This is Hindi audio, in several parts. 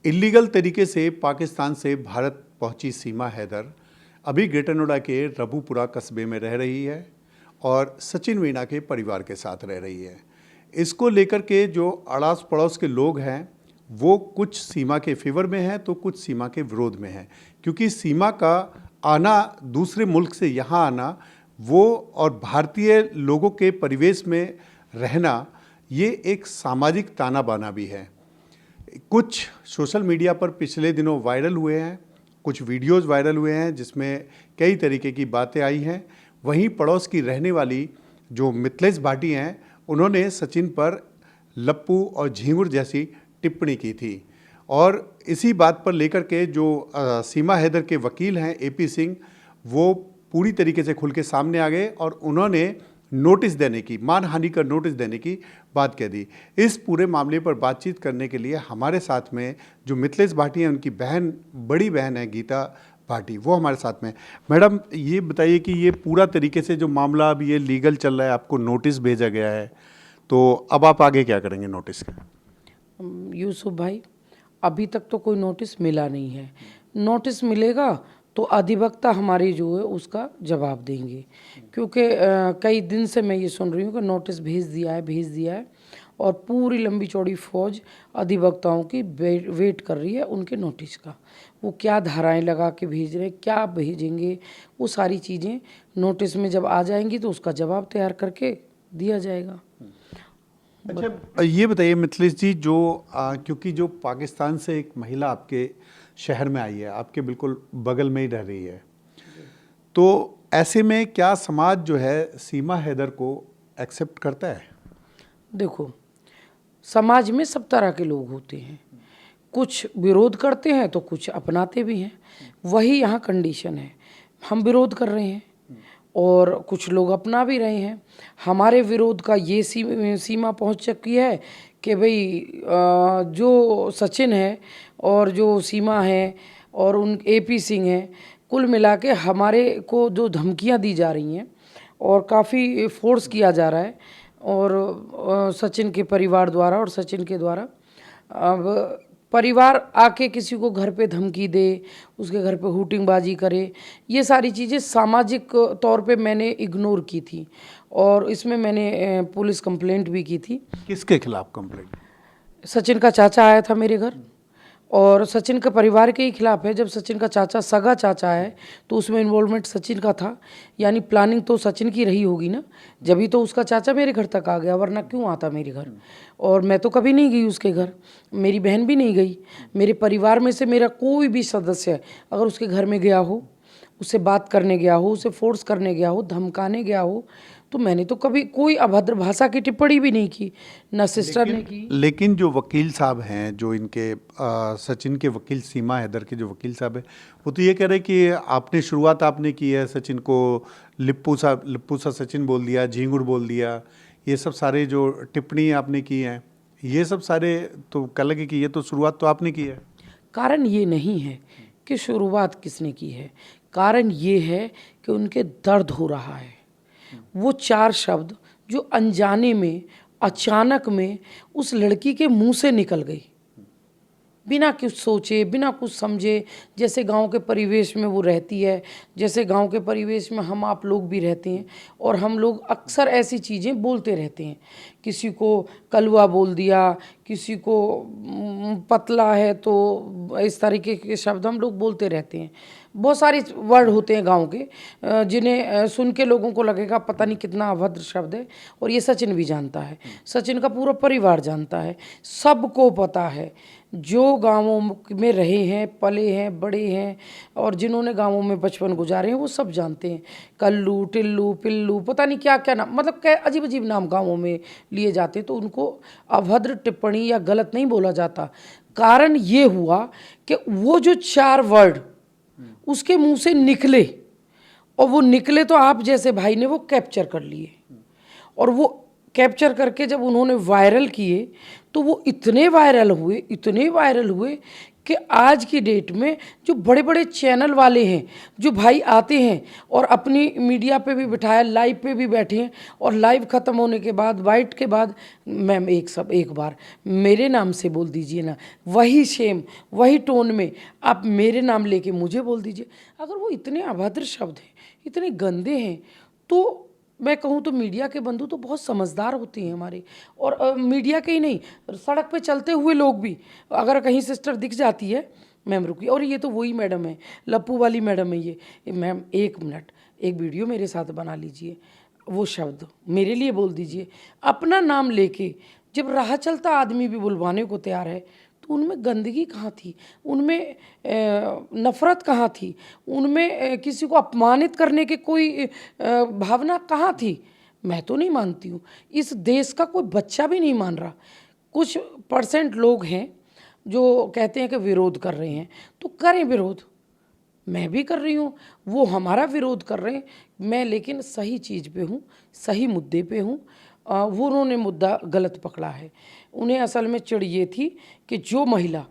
इलीगल तरीके से पाकिस्तान से भारत पहुंची सीमा हैदर अभी ग्रेटर नोएडा के रबूपुरा कस्बे में रह रही है और सचिन मीणा के परिवार के साथ रह रही है। इसको लेकर के जो अड़ास पड़ोस के लोग हैं वो कुछ सीमा के फेवर में हैं तो कुछ सीमा के विरोध में हैं, क्योंकि सीमा का आना, दूसरे मुल्क से यहाँ आना, वो और भारतीय लोगों के परिवेश में रहना, ये एक सामाजिक ताना बाना भी है। कुछ सोशल मीडिया पर पिछले दिनों वायरल हुए हैं, कुछ वीडियोस वायरल हुए हैं जिसमें कई तरीके की बातें आई हैं। वहीं पड़ोस की रहने वाली जो मिथिलेश भाटी हैं, उन्होंने सचिन पर लप्पू और झींगुर जैसी टिप्पणी की थी और इसी बात पर लेकर के जो सीमा हैदर के वकील हैं एपी सिंह, वो पूरी तरीके से खुल के सामने आ गए और उन्होंने नोटिस देने की, मानहानि का नोटिस देने की बात कह दी। इस पूरे मामले पर बातचीत करने के लिए हमारे साथ में जो मिथिलेश भाटी हैं, उनकी बहन, बड़ी बहन है गीता भाटी, वो हमारे साथ में। मैडम, ये बताइए कि ये पूरा तरीके से जो मामला अब ये लीगल चल रहा है, आपको नोटिस भेजा गया है, तो अब आप आगे क्या करेंगे नोटिस का? यूसुफ भाई, अभी तक तो कोई नोटिस मिला नहीं है। नोटिस मिलेगा तो अधिवक्ता हमारी जो है उसका जवाब देंगे, क्योंकि कई दिन से मैं ये सुन रही हूँ कि नोटिस भेज दिया है और पूरी लंबी चौड़ी फौज अधिवक्ताओं की वेट कर रही है उनके नोटिस का। वो क्या धाराएं लगा के भेज रहे हैं, क्या भेजेंगे, वो सारी चीज़ें नोटिस में जब आ जाएंगी तो उसका जवाब तैयार करके दिया जाएगा। अच्छा, ये बताइए मिथिलेश जी, जो क्योंकि जो पाकिस्तान से एक महिला आपके शहर में आई है, आपके बिल्कुल बगल में ही रह रही है, तो ऐसे में क्या समाज जो है सीमा हैदर को एक्सेप्ट करता है? देखो, समाज में सब तरह के लोग होते हैं, कुछ विरोध करते हैं तो कुछ अपनाते भी हैं। वही यहाँ कंडीशन है, हम विरोध कर रहे हैं और कुछ लोग अपना भी रहे हैं। हमारे विरोध का ये सीमा पहुँच चुकी है कि भाई जो सचिन है और जो सीमा है और उन एपी सिंह है, कुल मिला के हमारे को जो धमकियां दी जा रही हैं और काफ़ी फोर्स किया जा रहा है और सचिन के परिवार द्वारा और सचिन के द्वारा, अब परिवार आके किसी को घर पे धमकी दे, उसके घर पे हूटिंगबाजी करे, ये सारी चीज़ें सामाजिक तौर पे मैंने इग्नोर की थी और इसमें मैंने पुलिस कंप्लेंट भी की थी। किसके खिलाफ कंप्लेंट? सचिन का चाचा आया था मेरे घर और सचिन के परिवार के ही खिलाफ है। जब सचिन का चाचा, सगा चाचा है, तो उसमें इन्वॉल्वमेंट सचिन का था, यानी प्लानिंग तो सचिन की रही होगी ना, जब ही तो उसका चाचा मेरे घर तक आ गया, वरना क्यों आता मेरे घर। और मैं तो कभी नहीं गई उसके घर, मेरी बहन भी नहीं गई। मेरे परिवार में से मेरा कोई भी सदस्य अगर उसके घर में गया हो, उससे बात करने गया हो, उसे फोर्स करने गया हो, धमकाने गया हो, तो मैंने तो कभी कोई अभद्र भाषा की टिप्पणी भी नहीं की, ना सिस्टर ने की। लेकिन जो वकील साहब हैं, जो इनके सचिन के वकील, सीमा हैदर के जो वकील साहब हैं, वो तो ये कह रहे हैं कि आपने शुरुआत आपने की है, सचिन को लिप्पू सा सचिन बोल दिया, झींगुर बोल दिया, ये सब सारे जो टिप्पणी आपने की हैं, ये सब सारे तो कह लगे कि ये तो शुरुआत तो आपने की है। कारण ये नहीं है कि शुरुआत किसने की है, कारण ये है कि उनके दर्द हो रहा है। वो 4 शब्द जो अनजाने में, अचानक में उस लड़की के मुंह से निकल गई, बिना कुछ सोचे, बिना कुछ समझे, जैसे गांव के परिवेश में वो रहती है, जैसे गांव के परिवेश में हम आप लोग भी रहते हैं और हम लोग अक्सर ऐसी चीज़ें बोलते रहते हैं। किसी को कलवा बोल दिया, किसी को पतला है, तो इस तरीके के शब्द हम लोग बोलते रहते हैं। बहुत सारे वर्ड होते हैं गांव के जिन्हें सुन के लोगों को लगेगा पता नहीं कितना अभद्र शब्द है, और ये सचिन भी जानता है, सचिन का पूरा परिवार जानता है, सबको पता है। जो गांवों में रहे हैं, पले हैं, बड़े हैं और जिन्होंने गांवों में बचपन गुजारे हैं, वो सब जानते हैं। कल्लू, टिल्लू, पिल्लू, पता नहीं क्या क्या नाम, मतलब क्या अजीब अजीब नाम गांवों में लिए जाते, तो उनको अभद्र टिप्पणी या गलत नहीं बोला जाता। कारण ये हुआ कि वो जो 4 वर्ड उसके मुंह से निकले, और वो निकले तो आप जैसे भाई ने वो कैप्चर कर लिए और वो कैप्चर करके जब उन्होंने वायरल किए तो वो इतने वायरल हुए कि आज की डेट में जो बड़े बड़े चैनल वाले हैं, जो भाई आते हैं और अपनी मीडिया पे भी बिठाया, लाइव पे भी बैठे हैं, और लाइव ख़त्म होने के बाद वाइट के बाद मैम एक बार मेरे नाम से बोल दीजिए ना, वही सेम वही टोन में आप मेरे नाम लेके मुझे बोल दीजिए। अगर वो इतने अभद्र शब्द हैं, इतने गंदे हैं, तो मैं कहूँ तो मीडिया के बंधु तो बहुत समझदार होते हैं हमारे, और मीडिया के ही नहीं, सड़क पे चलते हुए लोग भी, अगर कहीं सिस्टर दिख जाती है, मैम रुकिए, और ये तो वही मैडम है, लप्पू वाली मैडम है ये, मैम 1 मिनट एक वीडियो मेरे साथ बना लीजिए, वो शब्द मेरे लिए बोल दीजिए। अपना नाम लेके जब राह चलता आदमी भी बुलवाने को तैयार है, तो उनमें गंदगी कहाँ थी, उनमें नफ़रत कहाँ थी, उनमें किसी को अपमानित करने के कोई भावना कहाँ थी? मैं तो नहीं मानती हूँ। इस देश का कोई बच्चा भी नहीं मान रहा। कुछ % लोग हैं जो कहते हैं कि विरोध कर रहे हैं, तो करें विरोध, मैं भी कर रही हूँ, वो हमारा विरोध कर रहे हैं, मैं लेकिन सही चीज़ पे हूँ, सही मुद्दे पे हूँ। वो उन्होंने मुद्दा गलत पकड़ा है। उन्हें असल में चिढ़ ये थी कि जो महिला,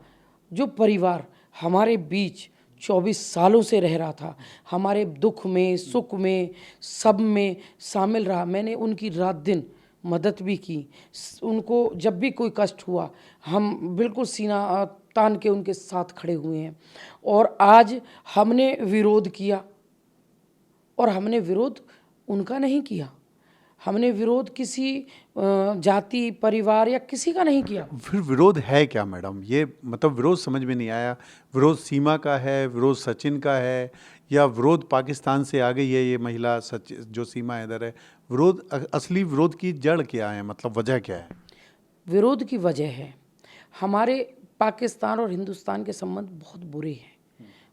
जो परिवार हमारे बीच 24 सालों से रह रहा था, हमारे दुख में, सुख में, सब में शामिल रहा, मैंने उनकी रात दिन मदद भी की, उनको जब भी कोई कष्ट हुआ हम बिल्कुल सीना तान के उनके साथ खड़े हुए हैं। और आज हमने विरोध किया, और हमने विरोध उनका नहीं किया, हमने विरोध किसी जाति, परिवार या किसी का नहीं किया। फिर विरोध है क्या मैडम? ये मतलब विरोध समझ में नहीं आया। विरोध सीमा का है, विरोध सचिन का है, या विरोध पाकिस्तान से आ गई है ये महिला जो सीमा हैदर है? विरोध असली विरोध की जड़ क्या है, मतलब वजह क्या है? विरोध की वजह है, हमारे पाकिस्तान और हिंदुस्तान के संबंध बहुत बुरे हैं।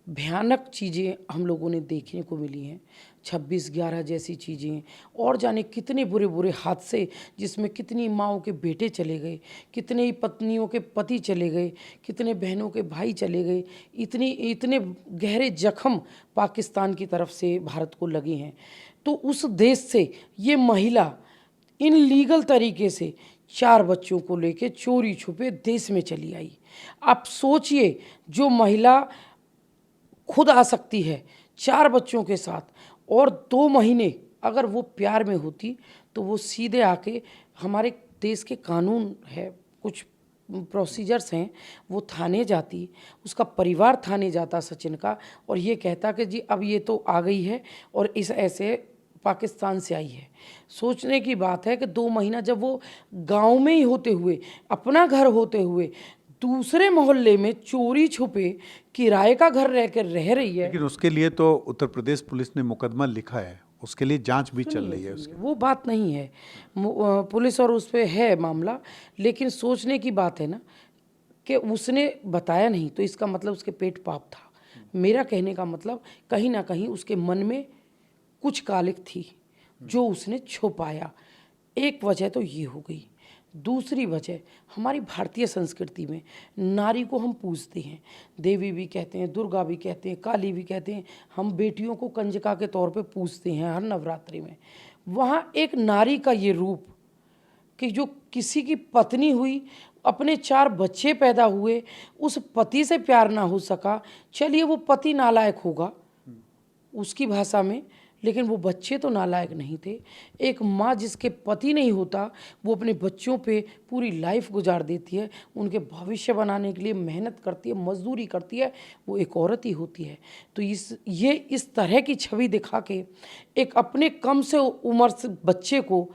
भयानक चीज़ें हम लोगों ने देखने को मिली हैं, 26/11 जैसी चीज़ें, और जाने कितने बुरे बुरे हादसे जिसमें कितनी माँओं के बेटे चले गए, कितने ही पत्नियों के पति चले गए, कितने बहनों के भाई चले गए, इतने गहरे जख्म पाकिस्तान की तरफ से भारत को लगे हैं। तो उस देश से ये महिला इन लीगल तरीके से 4 बच्चों को लेके चोरी छुपे देश में चली आई। आप सोचिए, जो महिला खुद आ सकती है 4 बच्चों के साथ, और 2 महीने अगर वो प्यार में होती तो वो सीधे आके, हमारे देश के कानून है, कुछ प्रोसीजर्स हैं, वो थाने जाती, उसका परिवार थाने जाता सचिन का, और ये कहता कि जी अब ये तो आ गई है और इस ऐसे पाकिस्तान से आई है। सोचने की बात है कि 2 महीना जब वो गांव में ही होते हुए, अपना घर होते हुए, दूसरे मोहल्ले में चोरी छुपे किराए का घर रहकर रह रही है। लेकिन उसके लिए तो उत्तर प्रदेश पुलिस ने मुकदमा लिखा है, उसके लिए जांच भी चल रही है उसकी। वो बात नहीं है, पुलिस और उस पर है मामला, लेकिन सोचने की बात है ना कि उसने बताया नहीं तो इसका मतलब उसके पेट पाप था। मेरा कहने का मतलब कहीं ना कहीं उसके मन में कुछ कालिक थी जो उसने छुपाया। एक वजह तो ये हो गई। दूसरी वजह, हमारी भारतीय संस्कृति में नारी को हम पूजते हैं, देवी भी कहते हैं, दुर्गा भी कहते हैं, काली भी कहते हैं, हम बेटियों को कंजका के तौर पे पूजते हैं हर नवरात्रि में। वहाँ एक नारी का ये रूप कि जो किसी की पत्नी हुई, अपने 4 बच्चे पैदा हुए, उस पति से प्यार ना हो सका, चलिए वो पति नालायक होगा उसकी भाषा में, लेकिन वो बच्चे तो नालायक नहीं थे। एक माँ जिसके पति नहीं होता, वो अपने बच्चों पे पूरी लाइफ गुजार देती है, उनके भविष्य बनाने के लिए मेहनत करती है, मजदूरी करती है, वो एक औरत ही होती है। तो इस तरह की छवि दिखा के एक अपने कम से उम्र से बच्चे को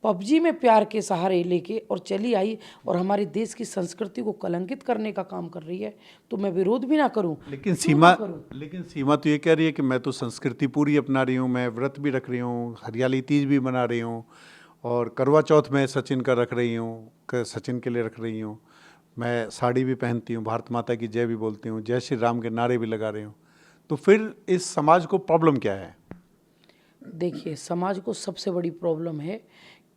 पबजी में प्यार के सहारे लेके और चली आई और हमारे देश की संस्कृति को कलंकित करने का काम कर रही है, तो मैं विरोध भी ना करूं। लेकिन सीमा तो ये कह रही है कि मैं तो संस्कृति पूरी अपना रही हूँ, मैं व्रत भी रख रही हूँ, हरियाली तीज भी मना रही हूँ, और करवा चौथ में सचिन का रख रही हूँ, सचिन के लिए रख रही हूँ, मैं साड़ी भी पहनती हूँ, भारत माता की जय भी बोलती हूँ, जय श्री राम के नारे भी लगा रही हूँ। तो फिर इस समाज को प्रॉब्लम क्या है? देखिए, समाज को सबसे बड़ी प्रॉब्लम है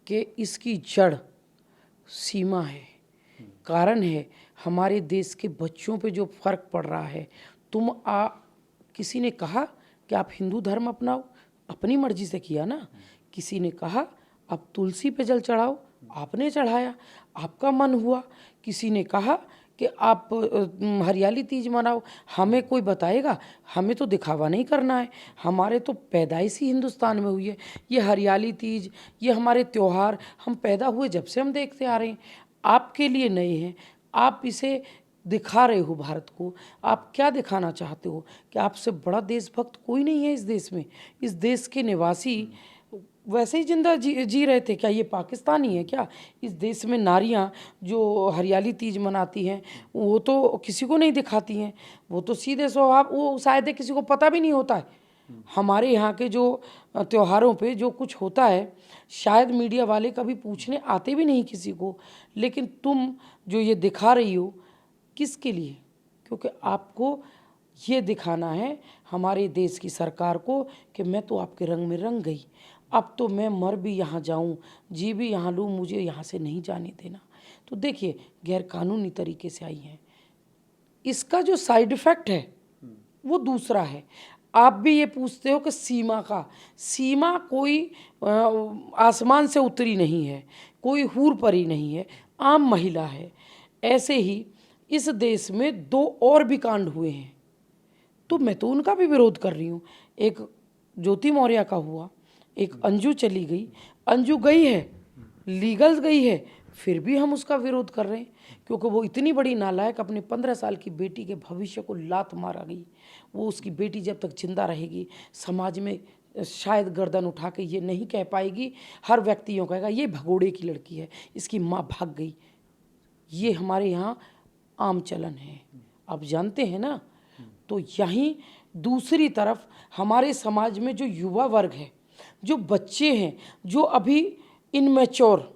कि इसकी जड़ सीमा है, कारण है हमारे देश के बच्चों पे जो फर्क पड़ रहा है। किसी ने कहा कि आप हिंदू धर्म अपनाओ, अपनी मर्जी से किया ना। किसी ने कहा अब तुलसी पे जल चढ़ाओ, आपने चढ़ाया, आपका मन हुआ। किसी ने कहा कि आप हरियाली तीज मनाओ, हमें कोई बताएगा? हमें तो दिखावा नहीं करना है, हमारे तो पैदाइश ही हिंदुस्तान में हुई है। ये हरियाली तीज, ये हमारे त्यौहार हम पैदा हुए जब से हम देखते आ रहे हैं। आपके लिए नए हैं, आप इसे दिखा रहे हो भारत को। आप क्या दिखाना चाहते हो कि आपसे बड़ा देशभक्त कोई नहीं है इस देश में? इस देश के निवासी वैसे ही जिंदा जी रहे थे क्या? ये पाकिस्तानी है क्या? इस देश में नारियां जो हरियाली तीज मनाती हैं वो तो किसी को नहीं दिखाती हैं, वो तो सीधे स्वभाव, वो शायद किसी को पता भी नहीं होता है। हमारे यहाँ के जो त्योहारों पे जो कुछ होता है शायद मीडिया वाले कभी पूछने आते भी नहीं किसी को। लेकिन तुम जो ये दिखा रही हो किसके लिए? क्योंकि आपको ये दिखाना है हमारे देश की सरकार को कि मैं तो आपके रंग में रंग गई, अब तो मैं मर भी यहाँ जाऊँ, जी भी यहाँ लूँ, मुझे यहाँ से नहीं जाने देना। तो देखिए गैर कानूनी तरीके से आई हैं। इसका जो साइड इफ़ेक्ट है वो दूसरा है। आप भी ये पूछते हो कि सीमा कोई आसमान से उतरी नहीं है, कोई हूर परी नहीं है, आम महिला है। ऐसे ही इस देश में 2 और भी कांड हुए हैं, तो मैं तो उनका भी विरोध कर रही हूँ। एक ज्योति मौर्य का हुआ, एक अंजू चली गई, अंजू गई है, लीगल गई है, फिर भी हम उसका विरोध कर रहे हैं क्योंकि वो इतनी बड़ी नालायक अपने 15 साल की बेटी के भविष्य को लात मारा गई। वो उसकी बेटी जब तक जिंदा रहेगी समाज में शायद गर्दन उठा के ये नहीं कह पाएगी, हर व्यक्ति यूँ कहेगा ये भगोड़े की लड़की है, इसकी माँ भाग गई। ये हमारे यहाँ आम चलन है, आप जानते हैं ना। तो यहीं दूसरी तरफ हमारे समाज में जो युवा वर्ग है, जो बच्चे हैं, जो अभी इनमेच्योर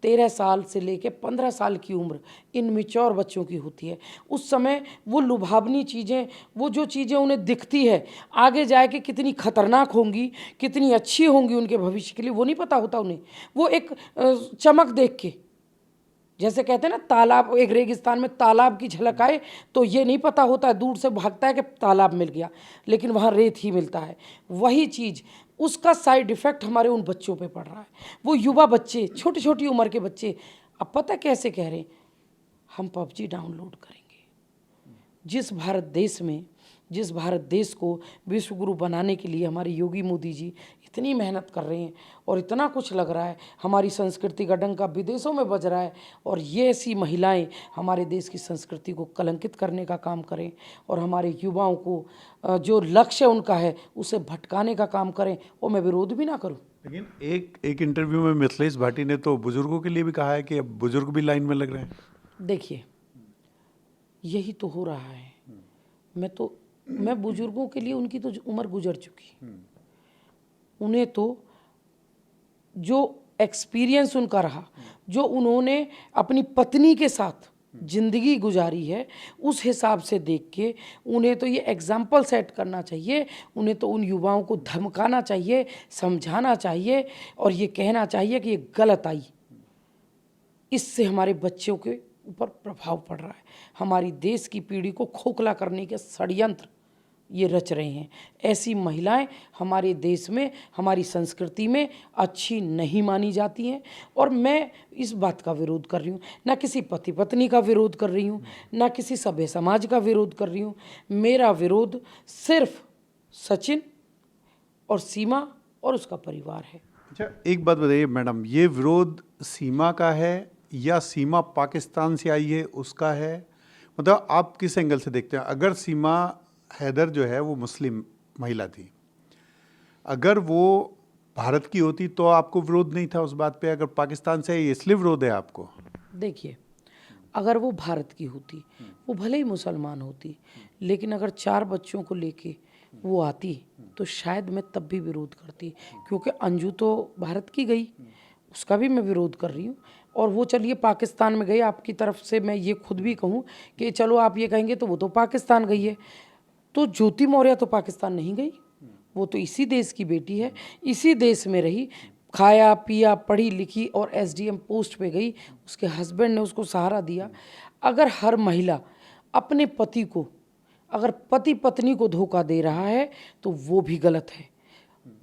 13 साल से लेके 15 साल की उम्र इनमेच्योर बच्चों की होती है, उस समय वो लुभावनी चीज़ें, वो जो चीज़ें उन्हें दिखती है आगे जाके कितनी खतरनाक होंगी, कितनी अच्छी होंगी उनके भविष्य के लिए, वो नहीं पता होता उन्हें। वो एक चमक देख के, जैसे कहते हैं ना तालाब, एक रेगिस्तान में तालाब की झलक आए तो ये नहीं पता होता है, दूर से भागता है कि तालाब मिल गया, लेकिन वहाँ रेत ही मिलता है। वही चीज़, उसका साइड इफ़ेक्ट हमारे उन बच्चों पे पड़ रहा है। वो युवा बच्चे, छोटी छोटी उम्र के बच्चे, अब पता कैसे कह रहे हैं हम पबजी डाउनलोड करेंगे। जिस भारत देश को विश्व गुरु बनाने के लिए हमारे योगी मोदी जी इतनी मेहनत कर रहे हैं और इतना कुछ लग रहा है, हमारी संस्कृति का डंका विदेशों में बज रहा है, और ये ऐसी महिलाएं हमारे देश की संस्कृति को कलंकित करने का काम करें और हमारे युवाओं को जो लक्ष्य उनका है उसे भटकाने का काम करें, और मैं विरोध भी ना करूं। लेकिन एक इंटरव्यू में मिथिलेश भाटी ने तो बुजुर्गों के लिए भी कहा है कि अब बुजुर्ग भी लाइन में लग रहे हैं। देखिए यही तो हो रहा है। मैं बुजुर्गों के लिए, उनकी तो उम्र गुजर चुकी, उन्हें तो जो एक्सपीरियंस उनका रहा, जो उन्होंने अपनी पत्नी के साथ जिंदगी गुजारी है, उस हिसाब से देख के उन्हें तो ये एग्जाम्पल सेट करना चाहिए। उन्हें तो उन युवाओं को धमकाना चाहिए, समझाना चाहिए और ये कहना चाहिए कि ये गलत आई, इससे हमारे बच्चों के ऊपर प्रभाव पड़ रहा है। हमारी देश की पीढ़ी को खोखला करने के षड्यंत्र ये रच रहे हैं। ऐसी महिलाएं हमारे देश में, हमारी संस्कृति में अच्छी नहीं मानी जाती हैं, और मैं इस बात का विरोध कर रही हूँ। ना किसी पति पत्नी का विरोध कर रही हूँ, ना किसी सभ्य समाज का विरोध कर रही हूँ। मेरा विरोध सिर्फ सचिन और सीमा और उसका परिवार है। अच्छा, एक बात बताइए मैडम, ये विरोध सीमा का है या सीमा पाकिस्तान से आई है उसका है? मतलब आप किस एंगल से देखते हैं? अगर सीमा हैदर जो है वो मुस्लिम महिला थी, अगर वो भारत की होती तो आपको विरोध नहीं था उस बात पे, अगर पाकिस्तान से है इसलिए विरोध है आपको? देखिए, अगर वो भारत की होती, वो भले ही मुसलमान होती, लेकिन अगर 4 बच्चों को लेके वो आती तो शायद मैं तब भी विरोध करती, क्योंकि अंजू तो भारत की गई, उसका भी मैं विरोध कर रही हूँ। और वो चलिए पाकिस्तान में गई, आपकी तरफ से मैं ये खुद भी कहूँ कि चलो आप ये कहेंगे तो वो तो पाकिस्तान गई है, तो ज्योति मौर्य तो पाकिस्तान नहीं गई, वो तो इसी देश की बेटी है, इसी देश में रही, खाया पिया, पढ़ी लिखी और SDM पोस्ट पे गई, उसके हस्बैंड ने उसको सहारा दिया। अगर हर महिला अपने पति को, अगर पति पत्नी को धोखा दे रहा है तो वो भी गलत है।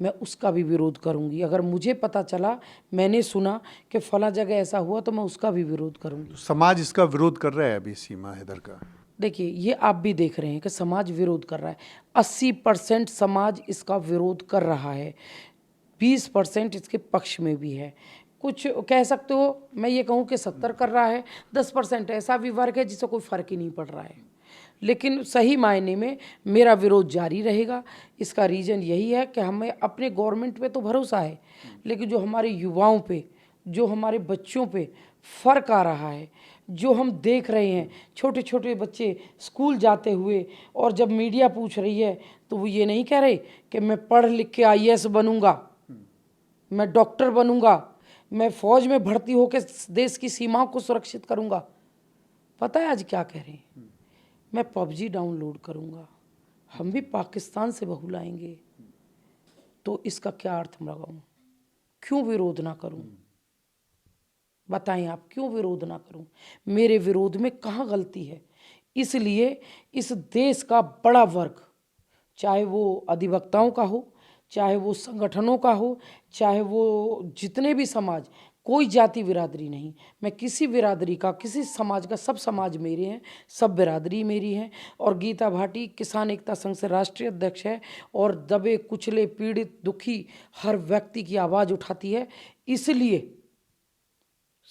मैं उसका भी विरोध करूंगी। अगर मुझे पता चला, मैंने सुना कि फला जगह ऐसा हुआ, तो मैं उसका भी विरोध करूंगी। समाज इसका विरोध कर रहा है अभी सीमा हैदर का। देखिए, ये आप भी देख रहे हैं कि समाज विरोध कर रहा है। 80% समाज इसका विरोध कर रहा है, 20% इसके पक्ष में भी है। कुछ कह सकते हो, मैं ये कहूँ कि 70 कर रहा है, 10% ऐसा भी वर्ग है जिससे कोई फर्क ही नहीं पड़ रहा है। लेकिन सही मायने में मेरा विरोध जारी रहेगा। इसका रीज़न यही है कि हमें अपने गवर्नमेंट पे तो भरोसा है, लेकिन जो हमारे युवाओं पे, जो हमारे बच्चों पे फ़र्क आ रहा है, जो हम देख रहे हैं छोटे छोटे बच्चे स्कूल जाते हुए, और जब मीडिया पूछ रही है तो वो ये नहीं कह रहे कि मैं पढ़ लिख के IAS बनूंगा, मैं डॉक्टर बनूंगा, मैं फौज में भर्ती होकर देश की सीमाओं को सुरक्षित करूंगा। पता है आज क्या कह रहे हैं? मैं PUBG डाउनलोड करूंगा, हम भी पाकिस्तान से बहू लाएंगे। तो इसका क्या अर्थ लगाऊं? क्यों विरोध ना करूं? बताएं आप, क्यों विरोध ना करूं? मेरे विरोध में कहाँ गलती है? इसलिए इस देश का बड़ा वर्ग, चाहे वो अधिवक्ताओं का हो, चाहे वो संगठनों का हो, चाहे वो जितने भी समाज, कोई जाति बिरादरी नहीं, मैं किसी बिरादरी का, किसी समाज का, सब समाज मेरे हैं, सब बिरादरी मेरी है। और गीता भाटी किसान एकता संघ से राष्ट्रीय अध्यक्ष है, और दबे कुचले पीड़ित दुखी हर व्यक्ति की आवाज़ उठाती है। इसलिए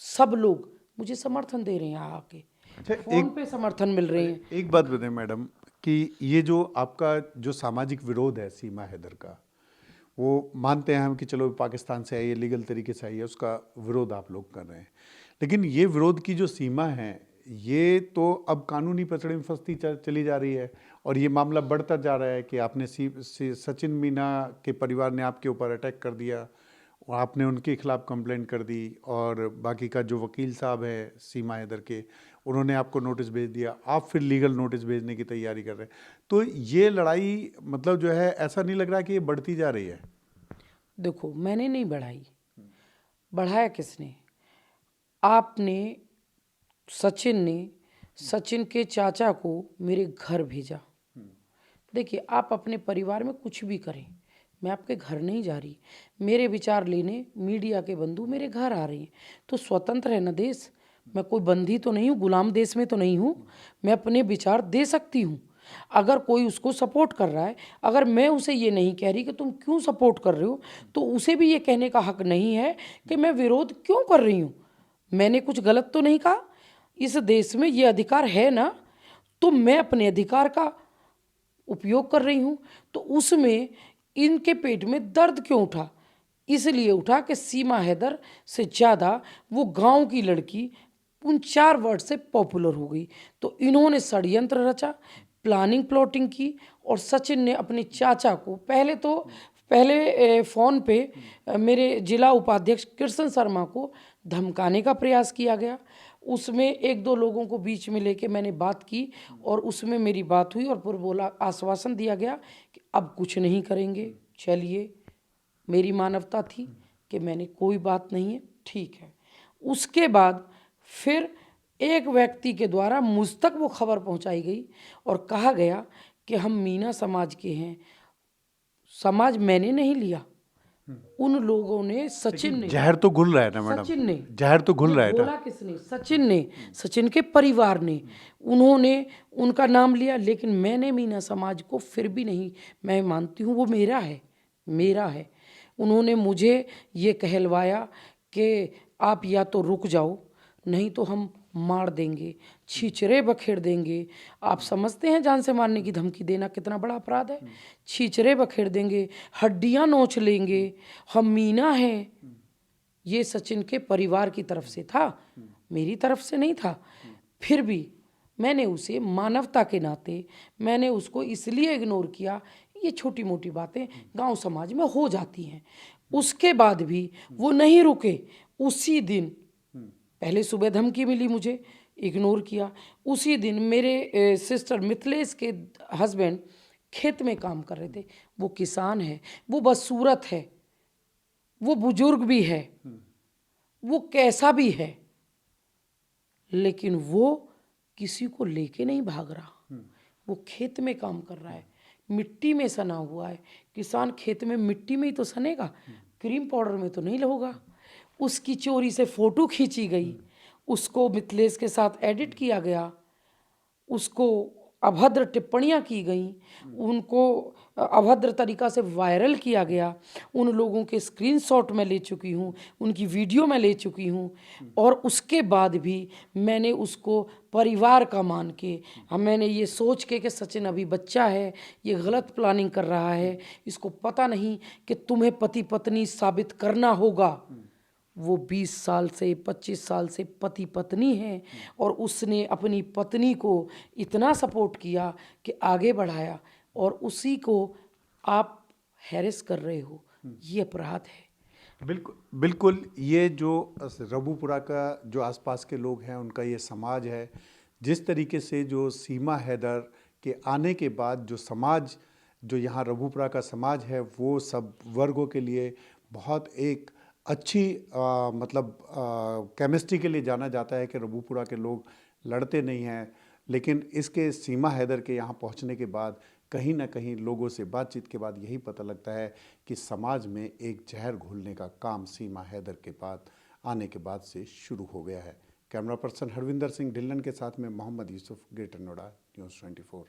सब लोग मुझे समर्थन दे रहे हैं, आके अच्छा, फोन पे समर्थन मिल रहे हैं। एक बात बताएं मैडम कि ये जो आपका जो सामाजिक विरोध है सीमा हैदर का, वो मानते हैं हम कि चलो पाकिस्तान से आई है, लीगल तरीके से आई है, उसका विरोध आप लोग कर रहे हैं, लेकिन ये विरोध की जो सीमा है ये तो अब कानूनी पचड़े में फंसती चली जा रही है, और ये मामला बढ़ता जा रहा है कि आपने सचिन मीना के परिवार ने आपके ऊपर अटैक कर दिया और आपने उनके खिलाफ कंप्लेंट कर दी, और बाकी का जो वकील साहब है सीमा हैदर के, उन्होंने आपको नोटिस भेज दिया, आप फिर लीगल नोटिस भेजने की तैयारी कर रहे हैं। तो ये लड़ाई मतलब जो है, ऐसा नहीं लग रहा कि ये बढ़ती जा रही है? देखो, मैंने नहीं बढ़ाई, बढ़ाया किसने? आपने, सचिन ने, सचिन के चाचा को मेरे घर भेजा। देखिए, आप अपने परिवार में कुछ भी करें, मैं आपके घर नहीं जा रही। मेरे विचार लेने मीडिया के बंधु मेरे घर आ रहे हैं, तो स्वतंत्र है ना देश। मैं कोई बंदी तो नहीं हूँ, गुलाम देश में तो नहीं हूँ। मैं अपने विचार दे सकती हूँ। अगर कोई उसको सपोर्ट कर रहा है, अगर मैं उसे ये नहीं कह रही कि तुम क्यों सपोर्ट कर रहे हो, तो उसे भी ये कहने का हक नहीं है कि मैं विरोध क्यों कर रही हूँ। मैंने कुछ गलत तो नहीं कहा। इस देश में ये अधिकार है ना, तो मैं अपने अधिकार का उपयोग कर रही हूँ। तो उसमें इनके पेट में दर्द क्यों उठा? इसलिए उठा कि सीमा हैदर से ज़्यादा वो गांव की लड़की उन 4 वर्ड से पॉपुलर हो गई। तो इन्होंने षड्यंत्र रचा, प्लानिंग प्लॉटिंग की, और सचिन ने अपने चाचा को पहले फ़ोन पे मेरे जिला उपाध्यक्ष कृष्ण शर्मा को धमकाने का प्रयास किया गया। उसमें 1-2 लोगों को बीच में लेके मैंने बात की, और उसमें मेरी बात हुई, और फिर बोला, आश्वासन दिया गया कि अब कुछ नहीं करेंगे। चलिए, मेरी मानवता थी कि मैंने कोई बात नहीं है, ठीक है। उसके बाद फिर एक व्यक्ति के द्वारा मुझ तक वो खबर पहुंचाई गई, और कहा गया कि हम मीना समाज के हैं। समाज मैंने नहीं लिया, उन लोगों ने, सचिन ने, जहर तो घुल रहा है ना मैडम, सचिन ने, जहर तो घुल ये रहा है बोला ना। किसने? सचिन ने, सचिन के परिवार ने, उन्होंने उनका नाम लिया। लेकिन मैंने मीना समाज को फिर भी नहीं, मैं मानती हूँ वो मेरा है, मेरा है। उन्होंने मुझे ये कहलवाया कि आप या तो रुक जाओ, नहीं तो हम मार देंगे, छींचरे बखेर देंगे। आप समझते हैं जान से मारने की धमकी देना कितना बड़ा अपराध है? छींचरे बखेर देंगे, हड्डियां नोच लेंगे, हम मीना हैं। ये सचिन के परिवार की तरफ से था, मेरी तरफ से नहीं था। फिर भी मैंने उसे मानवता के नाते, मैंने उसको इसलिए इग्नोर किया। ये छोटी मोटी बातें गांव समाज में हो जाती हैं। उसके बाद भी वो नहीं रुके। उसी दिन, पहले सुबह धमकी मिली, मुझे इग्नोर किया। उसी दिन मेरे सिस्टर मिथिलेश के हस्बैंड खेत में काम कर रहे थे। वो किसान है, वो बदसूरत है, वो बुजुर्ग भी है, वो कैसा भी है, लेकिन वो किसी को लेके नहीं भाग रहा। वो खेत में काम कर रहा है, मिट्टी में सना हुआ है। किसान खेत में मिट्टी में ही तो सनेगा, क्रीम पाउडर में तो नहीं होगा। उसकी चोरी से फोटो खींची गई, उसको मिथलेश के साथ एडिट किया गया, उसको अभद्र टिप्पणियां की गई, उनको अभद्र तरीका से वायरल किया गया। उन लोगों के स्क्रीनशॉट मैं ले चुकी हूँ, उनकी वीडियो मैं ले चुकी हूँ, और उसके बाद भी मैंने उसको परिवार का मान के, मैंने ये सोच के कि सचिन अभी बच्चा है, ये गलत प्लानिंग कर रहा है, इसको पता नहीं कि तुम्हें पति पत्नी साबित करना होगा। वो 20 साल से 25 साल से पति पत्नी हैं, और उसने अपनी पत्नी को इतना सपोर्ट किया कि आगे बढ़ाया, और उसी को आप हैरेस कर रहे हो, ये अपराध है। बिल्कुल बिल्कुल। ये जो रबूपुरा का जो आसपास के लोग हैं, उनका ये समाज है, जिस तरीके से जो सीमा हैदर के आने के बाद जो समाज, जो यहाँ रबूपुरा का समाज है, वो सब वर्गों के लिए बहुत एक अच्छी मतलब केमिस्ट्री के लिए जाना जाता है कि रबूपुरा के लोग लड़ते नहीं हैं। लेकिन इसके सीमा हैदर के यहाँ पहुँचने के बाद कहीं ना कहीं लोगों से बातचीत के बाद यही पता लगता है कि समाज में एक जहर घोलने का काम सीमा हैदर के बाद आने के बाद से शुरू हो गया है। कैमरा पर्सन हरविंदर सिंह ढिल्लन के साथ में मोहम्मद यूसुफ, ग्रेटर नोएडा, न्यूज़ 24।